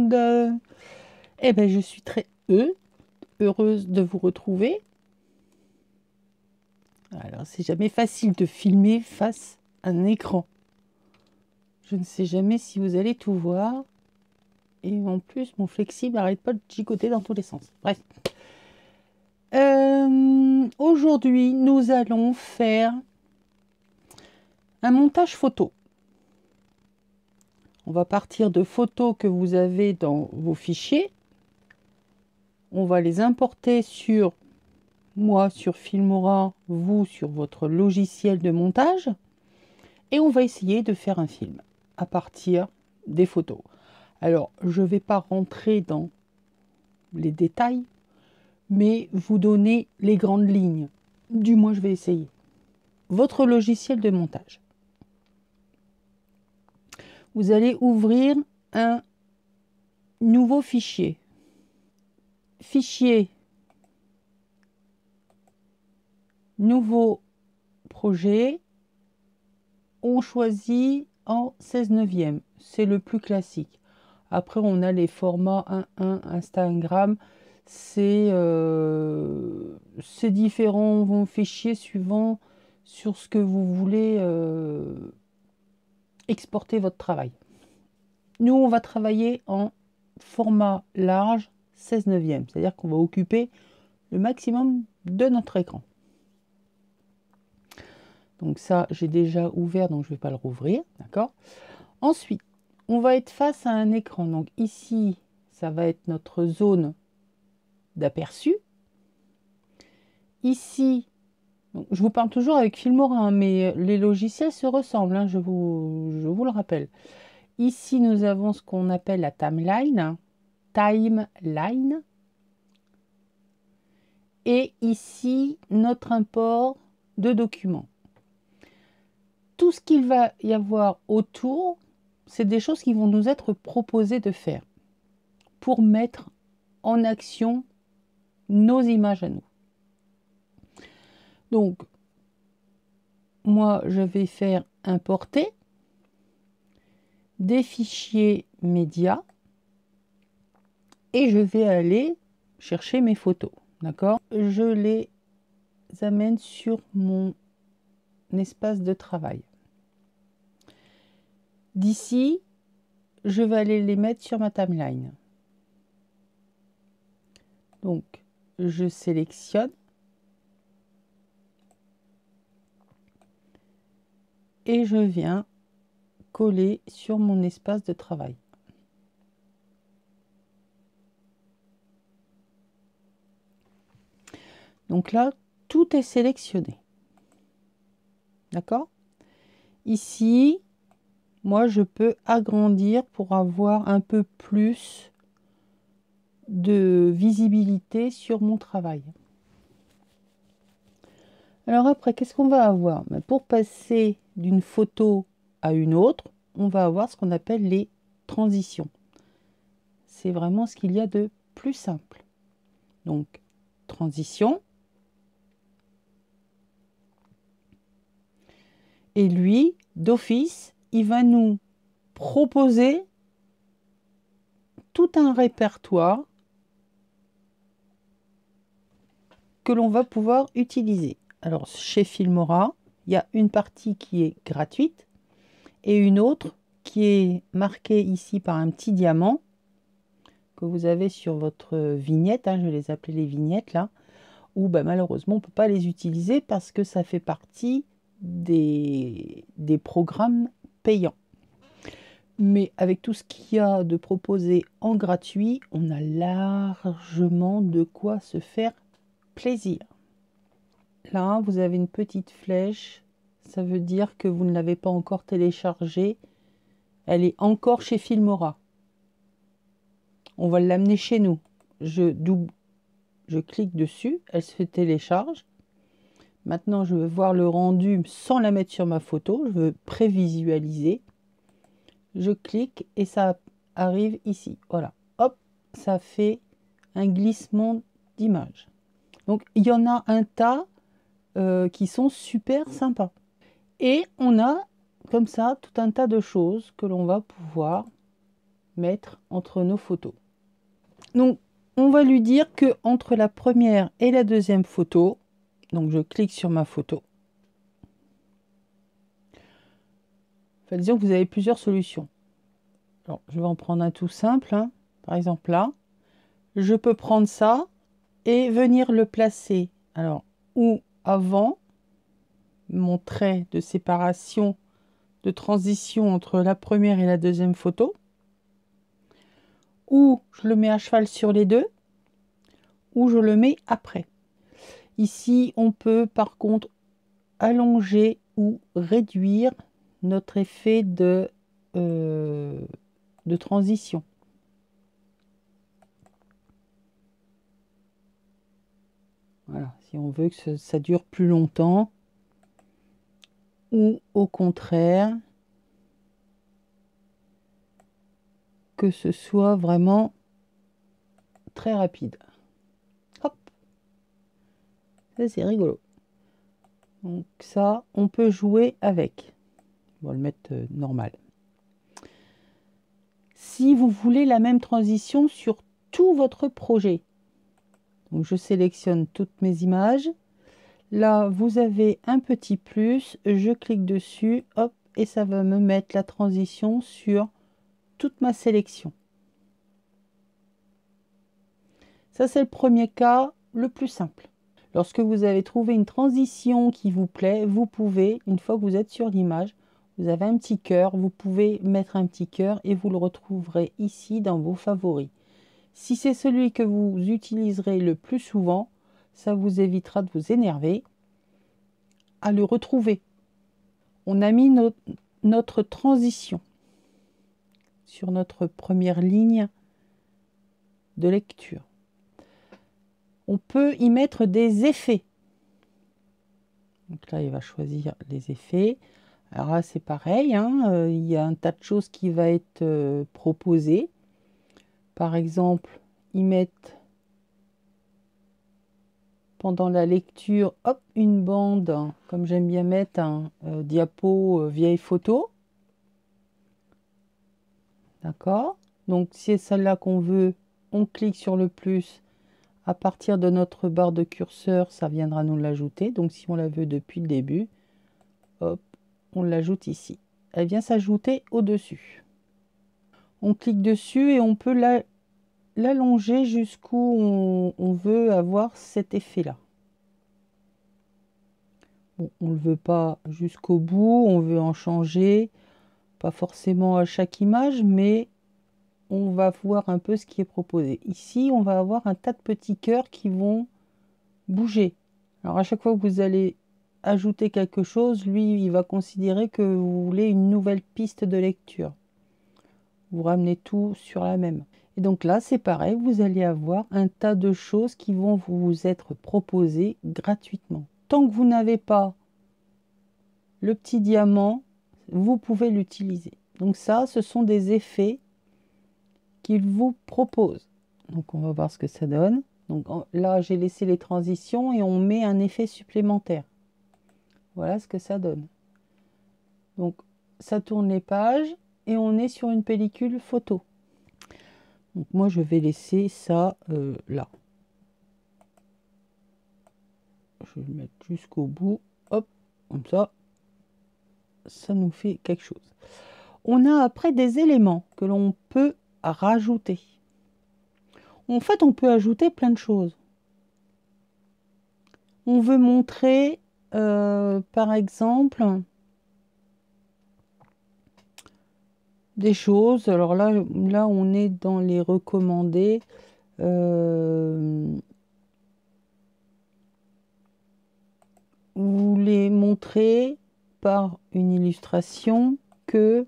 monde. Eh ben, je suis très heureuse de vous retrouver. Alors, c'est jamais facile de filmer face à un écran. Je ne sais jamais si vous allez tout voir. Et en plus, mon flexible n'arrête pas de gigoter dans tous les sens. Bref. Aujourd'hui, nous allons faire un montage photo. On va partir de photos que vous avez dans vos fichiers. On va les importer sur moi, sur Filmora, vous, sur votre logiciel de montage. Et on va essayer de faire un film à partir des photos. Alors, je ne vais pas rentrer dans les détails, mais vous donner les grandes lignes. Du moins, je vais essayer. Votre logiciel de montage. Vous allez ouvrir un nouveau fichier. Fichier, nouveau projet. On choisit en 16/9. C'est le plus classique. Après, on a les formats 1.1 Instagram. C'est différents vos fichiers suivant sur ce que vous voulez exporter votre travail. Nous, on va travailler en format large 16/9. C'est-à-dire qu'on va occuper le maximum de notre écran. Donc ça, j'ai déjà ouvert, donc je ne vais pas le rouvrir. D'accord ? Ensuite, on va être face à un écran. Donc ici, ça va être notre zone d'aperçu. Ici, donc je vous parle toujours avec Filmora, hein, mais les logiciels se ressemblent, hein, je vous le rappelle. Ici, nous avons ce qu'on appelle la timeline. Et ici, notre import de documents. Tout ce qu'il va y avoir autour, c'est des choses qui vont nous être proposées de faire pour mettre en action nos images à nous. Donc, moi, je vais faire importer des fichiers médias et je vais aller chercher mes photos. D'accord ? Je les amène sur mon espace de travail. D'ici, je vais aller les mettre sur ma timeline. Donc, je sélectionne et je viens coller sur mon espace de travail. Donc là, tout est sélectionné. D'accord ? Ici, moi, je peux agrandir pour avoir un peu plus de visibilité sur mon travail. Alors après, qu'est-ce qu'on va avoir ? Pour passer d'une photo à une autre, on va avoir ce qu'on appelle les transitions. C'est vraiment ce qu'il y a de plus simple. Donc, transition. Et lui, d'office, il va nous proposer tout un répertoire que l'on va pouvoir utiliser. Alors, chez Filmora, il y a une partie qui est gratuite et une autre qui est marquée ici par un petit diamant que vous avez sur votre vignette. Je vais les appeler les vignettes là, où malheureusement, on ne peut pas les utiliser parce que ça fait partie des programmes payants. Mais avec tout ce qu'il y a de proposé en gratuit, on a largement de quoi se faire plaisir. Là, vous avez une petite flèche. Ça veut dire que vous ne l'avez pas encore téléchargée. Elle est encore chez Filmora. On va l'amener chez nous. Je clique dessus. Elle se télécharge. Maintenant, je veux voir le rendu sans la mettre sur ma photo. Je veux prévisualiser. Je clique et ça arrive ici. Voilà. Hop, ça fait un glissement d'image. Donc, il y en a un tas qui sont super sympas. Et on a comme ça tout un tas de choses que l'on va pouvoir mettre entre nos photos. Donc, on va lui dire que entre la première et la deuxième photo, donc je clique sur ma photo. Enfin, disons que vous avez plusieurs solutions. Alors, je vais en prendre un tout simple, hein. Par exemple là, je peux prendre ça et venir le placer. Alors, ou avant mon trait de séparation, de transition entre la première et la deuxième photo, ou je le mets à cheval sur les deux, ou je le mets après. Ici, on peut par contre allonger ou réduire notre effet de transition. Voilà, si on veut que ça dure plus longtemps, ou au contraire, que ce soit vraiment très rapide. Hop, ça c'est rigolo. Donc ça, on peut jouer avec. On va le mettre normal. Si vous voulez la même transition sur tout votre projet, donc je sélectionne toutes mes images. Là, vous avez un petit plus, je clique dessus, hop, et ça va me mettre la transition sur toute ma sélection. Ça, c'est le premier cas, le plus simple. Lorsque vous avez trouvé une transition qui vous plaît, vous pouvez, une fois que vous êtes sur l'image, vous avez un petit cœur, vous pouvez mettre un petit cœur et vous le retrouverez ici dans vos favoris. Si c'est celui que vous utiliserez le plus souvent, ça vous évitera de vous énerver à le retrouver. On a mis notre transition sur notre première ligne de lecture. On peut y mettre des effets. Donc là, il va choisir les effets. Alors là, c'est pareil, hein, il y a un tas de choses qui va être proposé. Par exemple, y mettre pendant la lecture, hop, une bande, comme j'aime bien mettre un diapo vieille photo. D'accord? Donc, si c'est celle-là qu'on veut, on clique sur le plus. À partir de notre barre de curseur, ça viendra nous l'ajouter. Donc, si on la veut depuis le début, hop, on l'ajoute ici. Elle vient s'ajouter au-dessus. On clique dessus et on peut l'allonger jusqu'où on veut avoir cet effet-là. Bon, on ne le veut pas jusqu'au bout, on veut en changer, pas forcément à chaque image, mais on va voir un peu ce qui est proposé. Ici, on va avoir un tas de petits cœurs qui vont bouger. Alors à chaque fois que vous allez ajouter quelque chose, lui, il va considérer que vous voulez une nouvelle piste de lecture. Vous ramenez tout sur la même. Et donc là, c'est pareil, vous allez avoir un tas de choses qui vont vous être proposées gratuitement. Tant que vous n'avez pas le petit diamant, vous pouvez l'utiliser. Donc ça, ce sont des effets qu'il vous propose. Donc on va voir ce que ça donne. Donc là, j'ai laissé les transitions et on met un effet supplémentaire. Voilà ce que ça donne. Donc ça tourne les pages et on est sur une pellicule photo. Donc moi, je vais laisser ça là. Je vais le mettre jusqu'au bout. Hop, comme ça. Ça nous fait quelque chose. On a après des éléments que l'on peut rajouter. En fait, on peut ajouter plein de choses. On veut montrer, par exemple, des choses. Alors là, on est dans les recommandés. Vous voulez montrer par une illustration que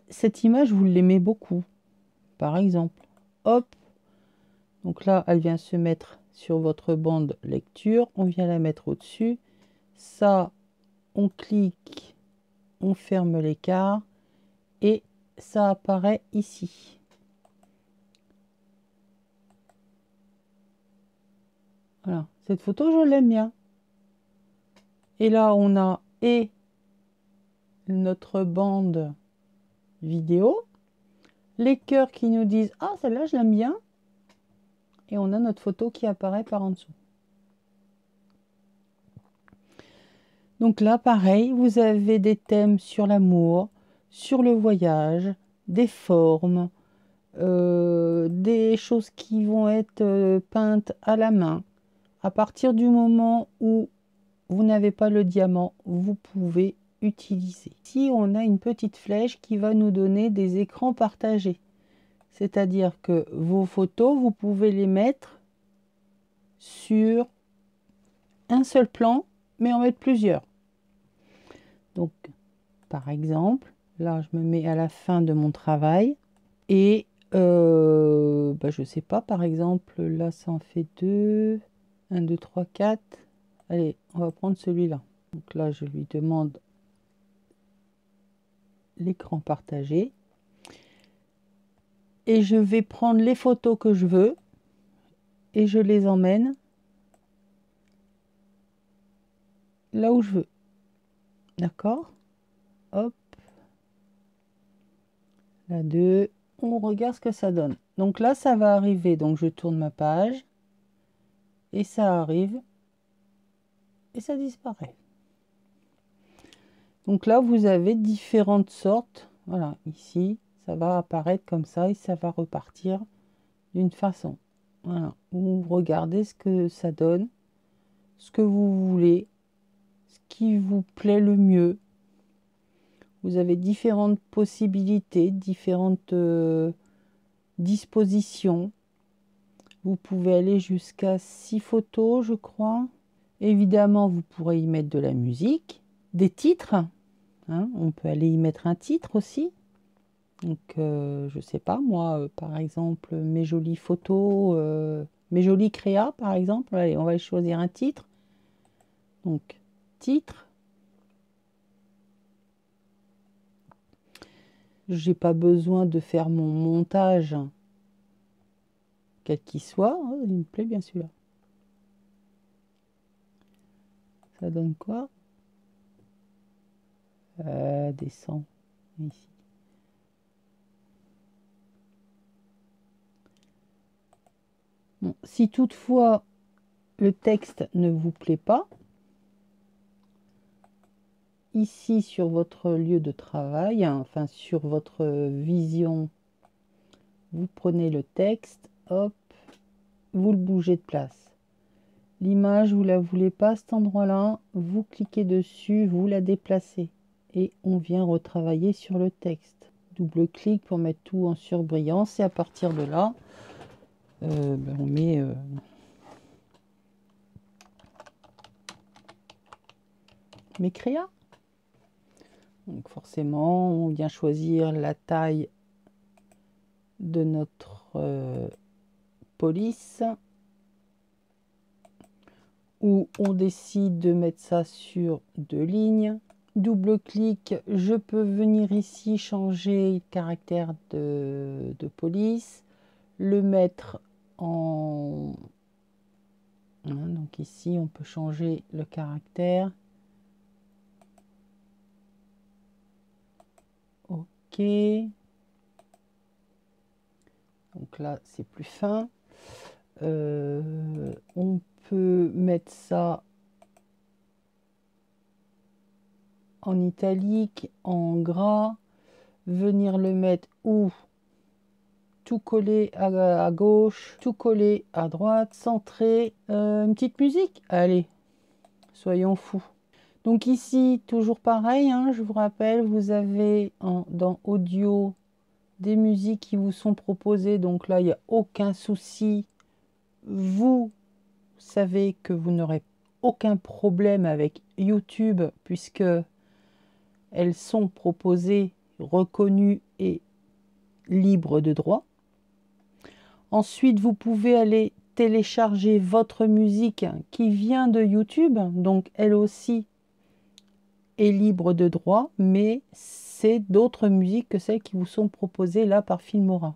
cette image, vous l'aimez beaucoup. Par exemple, hop. Donc là, elle vient se mettre sur votre bande lecture. On vient la mettre au-dessus. Ça, on clique, on ferme l'écart et ça apparaît ici. Voilà, cette photo, je l'aime bien. Et là, on a et notre bande vidéo les cœurs qui nous disent « Ah, celle-là, je l'aime bien ». Et on a notre photo qui apparaît par en dessous. Donc là, pareil, vous avez des thèmes sur l'amour, sur le voyage, des formes, des choses qui vont être peintes à la main. À partir du moment où vous n'avez pas le diamant, vous pouvez utiliser. Ici, on a une petite flèche qui va nous donner des écrans partagés. C'est-à-dire que vos photos, vous pouvez les mettre sur un seul plan, mais en mettre plusieurs. Donc, par exemple, là, je me mets à la fin de mon travail et je sais pas, par exemple, là, ça en fait 2, 1, 2, 3, 4. Allez, on va prendre celui-là. Donc là, je lui demande l'écran partagé et je vais prendre les photos que je veux et je les emmène là où je veux. D'accord? Hop. La 2. On regarde ce que ça donne. Donc là, ça va arriver. Donc je tourne ma page et ça arrive et ça disparaît. Donc là, vous avez différentes sortes. Voilà, ici, ça va apparaître comme ça et ça va repartir d'une façon. Voilà, vous regardez ce que ça donne, ce que vous voulez, ce qui vous plaît le mieux. Vous avez différentes possibilités, différentes dispositions. Vous pouvez aller jusqu'à 6 photos, je crois. Évidemment, vous pourrez y mettre de la musique, des titres. Hein, on peut aller y mettre un titre aussi. Donc, je sais pas, moi, par exemple, mes jolies photos, mes jolies créas, par exemple. Allez, on va choisir un titre. Donc, titre. J'ai pas besoin de faire mon montage, quel qu'il soit. Oh, il me plaît bien celui-là. Ça donne quoi? Descend ici. Bon, si toutefois le texte ne vous plaît pas, ici sur votre lieu de travail, hein, enfin sur votre vision, vous prenez le texte, hop, vous le bougez de place. L'image, vous ne la voulez pas à cet endroit-là, vous cliquez dessus, vous la déplacez et on vient retravailler sur le texte. Double-clic pour mettre tout en surbrillance et à partir de là, on met mes créas. Donc forcément, on vient choisir la taille de notre police, où on décide de mettre ça sur 2 lignes. Double-clic, je peux venir ici changer le caractère de police, le mettre en... Hein, donc ici, on peut changer le caractère. OK. Donc là, c'est plus fin. On peut mettre ça en italique, en gras, venir le mettre où tout coller à gauche, tout coller à droite, centré, une petite musique. Allez, soyons fous. Donc ici, toujours pareil, hein, je vous rappelle, vous avez dans audio des musiques qui vous sont proposées. Donc là, il n'y a aucun souci. Vous savez que vous n'aurez aucun problème avec YouTube puisque elles sont proposées, reconnues et libres de droit. Ensuite, vous pouvez aller télécharger votre musique qui vient de YouTube, donc elle aussi est libre de droit, mais c'est d'autres musiques que celles qui vous sont proposées là par Filmora.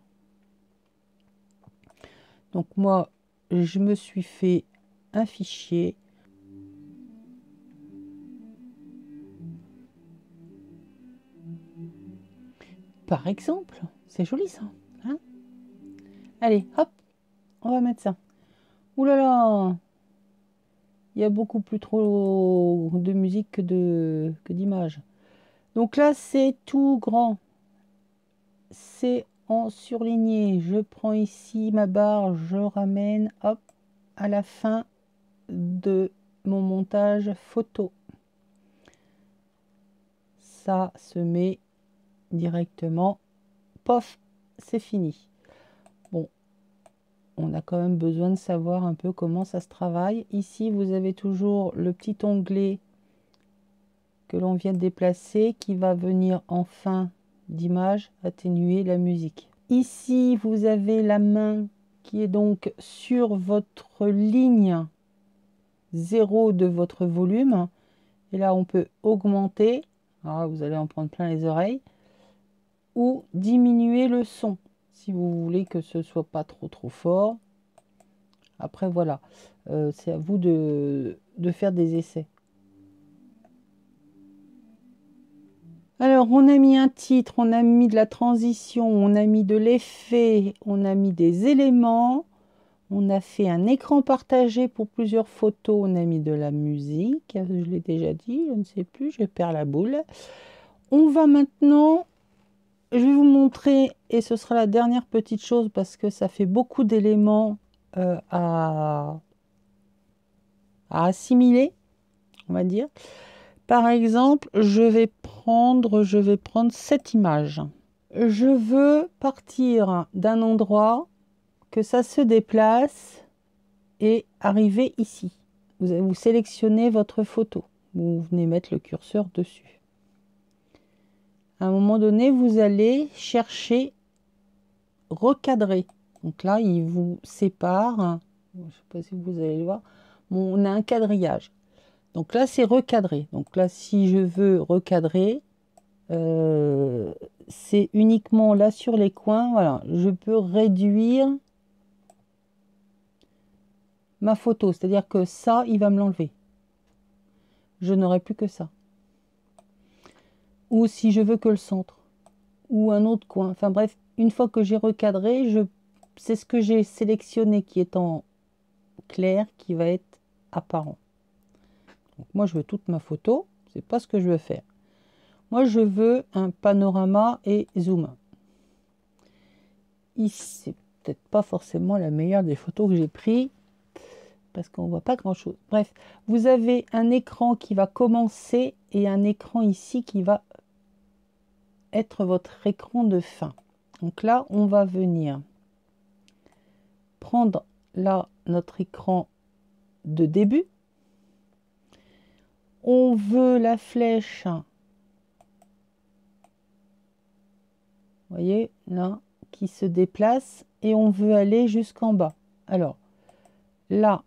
Donc moi, je me suis fait un fichier. Par exemple, c'est joli ça. Hein? Allez, hop, on va mettre ça. Ouh là là, il y a beaucoup plus trop de musique que d'images. Donc là, c'est tout grand. C'est en surligné. Je prends ici ma barre, je ramène, hop, à la fin de mon montage photo. Ça se met directement. Pof, c'est fini. Bon, on a quand même besoin de savoir un peu comment ça se travaille. Ici, vous avez toujours le petit onglet que l'on vient de déplacer qui va venir en fin d'image atténuer la musique. Ici, vous avez la main qui est donc sur votre ligne 0 de votre volume. Et là, on peut augmenter. Ah, vous allez en prendre plein les oreilles. Ou diminuer le son si vous voulez que ce soit pas trop fort. Après, voilà. C'est à vous de faire des essais. Alors, on a mis un titre, on a mis de la transition, on a mis de l'effet, on a mis des éléments, on a fait un écran partagé pour plusieurs photos, on a mis de la musique, je l'ai déjà dit, je ne sais plus, je perds la boule. On va maintenant, je vais vous montrer, et ce sera la dernière petite chose parce que ça fait beaucoup d'éléments à assimiler, on va dire. Par exemple, je vais prendre cette image. Je veux partir d'un endroit, que ça se déplace et arriver ici. Vous sélectionnez votre photo. Vous venez mettre le curseur dessus. À un moment donné, vous allez chercher recadrer. Donc là, il vous sépare. Je ne sais pas si vous allez le voir. Bon, on a un quadrillage. Donc là, c'est recadré. Donc là, si je veux recadrer, c'est uniquement là sur les coins. Voilà, je peux réduire ma photo. C'est-à-dire que ça, il va me l'enlever. Je n'aurai plus que ça. Ou si je veux que le centre. Ou un autre coin. Enfin bref, une fois que j'ai recadré, c'est ce que j'ai sélectionné qui est en clair qui va être apparent. Donc moi, je veux toute ma photo. C'est pas ce que je veux faire. Moi, je veux un panorama et zoom. Ici, c'est peut-être pas forcément la meilleure des photos que j'ai prises parce qu'on voit pas grand-chose. Bref, vous avez un écran qui va commencer et un écran ici qui va être votre écran de fin. Donc là, on va venir prendre là notre écran de début. On veut la flèche, vous voyez, là, qui se déplace et on veut aller jusqu'en bas. Alors, là,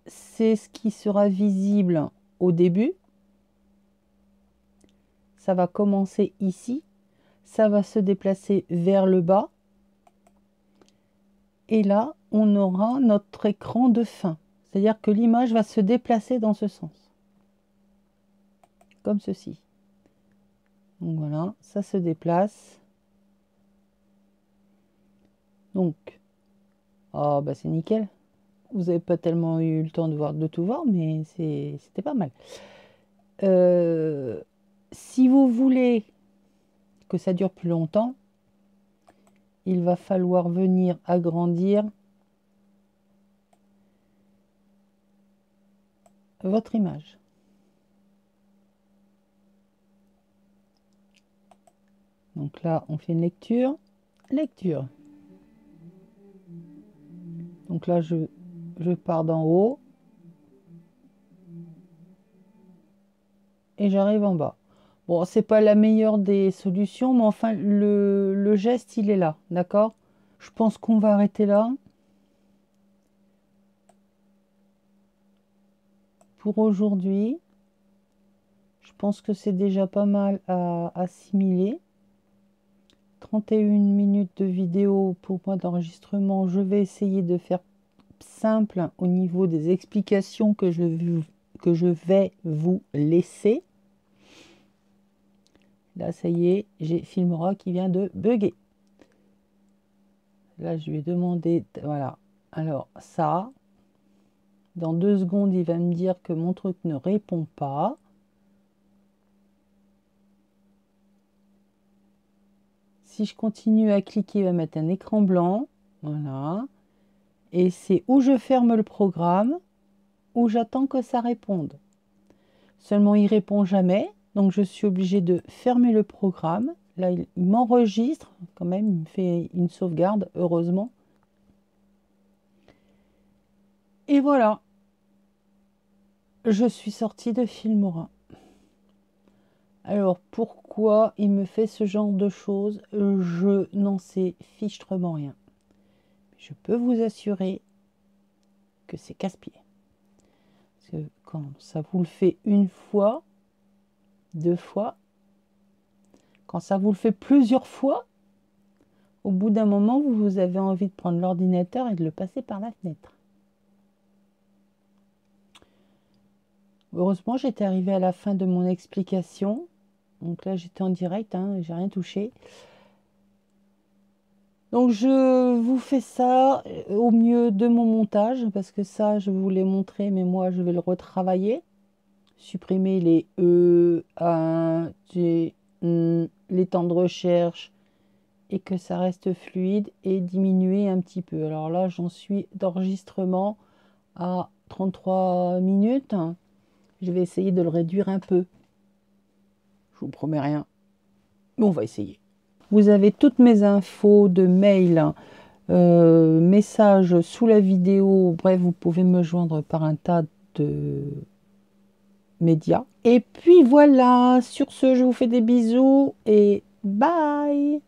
c'est ce qui sera visible au début. Ça va commencer ici. Ça va se déplacer vers le bas. Et là, on aura notre écran de fin. C'est-à-dire que l'image va se déplacer dans ce sens. Comme ceci. Donc voilà, ça se déplace. Donc, oh, bah c'est nickel. Vous n'avez pas tellement eu le temps de tout voir, mais c'était pas mal. Si vous voulez que ça dure plus longtemps, il va falloir venir agrandir votre image. Donc là, on fait une lecture. Lecture. Donc là, je pars d'en haut. Et j'arrive en bas. Bon, c'est pas la meilleure des solutions, mais enfin, le geste, il est là. D'accord? Je pense qu'on va arrêter là. Pour aujourd'hui. Je pense que c'est déjà pas mal à assimiler. 31 minutes de vidéo pour moi d'enregistrement. Je vais essayer de faire simple au niveau des explications que je vais vous laisser. Là, ça y est, j'ai Filmora qui vient de bugger. Là, je lui ai demandé, voilà. Alors, ça, dans 2 secondes, il va me dire que mon truc ne répond pas. Si je continue à cliquer, il va mettre un écran blanc. Voilà. Et c'est où je ferme le programme, ou j'attends que ça réponde. Seulement, il répond jamais. Donc, je suis obligée de fermer le programme. Là, il m'enregistre quand même. Il me fait une sauvegarde, heureusement. Et voilà. Je suis sortie de Filmora. Alors, pourquoi il me fait ce genre de choses? Je n'en sais fichtrement rien. Je peux vous assurer que c'est casse-pied. Parce que quand ça vous le fait une fois, 2 fois, quand ça vous le fait plusieurs fois, au bout d'un moment, vous avez envie de prendre l'ordinateur et de le passer par la fenêtre. Heureusement, j'étais arrivée à la fin de mon explication. Donc là, j'étais en direct, hein, j'ai rien touché. Donc je vous fais ça au mieux de mon montage, parce que ça, je vous l'ai montré, mais moi, je vais le retravailler. Supprimer les E, A, T, les temps de recherche, et que ça reste fluide, et diminuer un petit peu. Alors là, j'en suis d'enregistrement à 33 minutes. Je vais essayer de le réduire un peu. Je vous promets rien, mais on va essayer. Vous avez toutes mes infos de mail, messages sous la vidéo. Bref, vous pouvez me joindre par un tas de médias. Et puis voilà, sur ce, je vous fais des bisous et bye!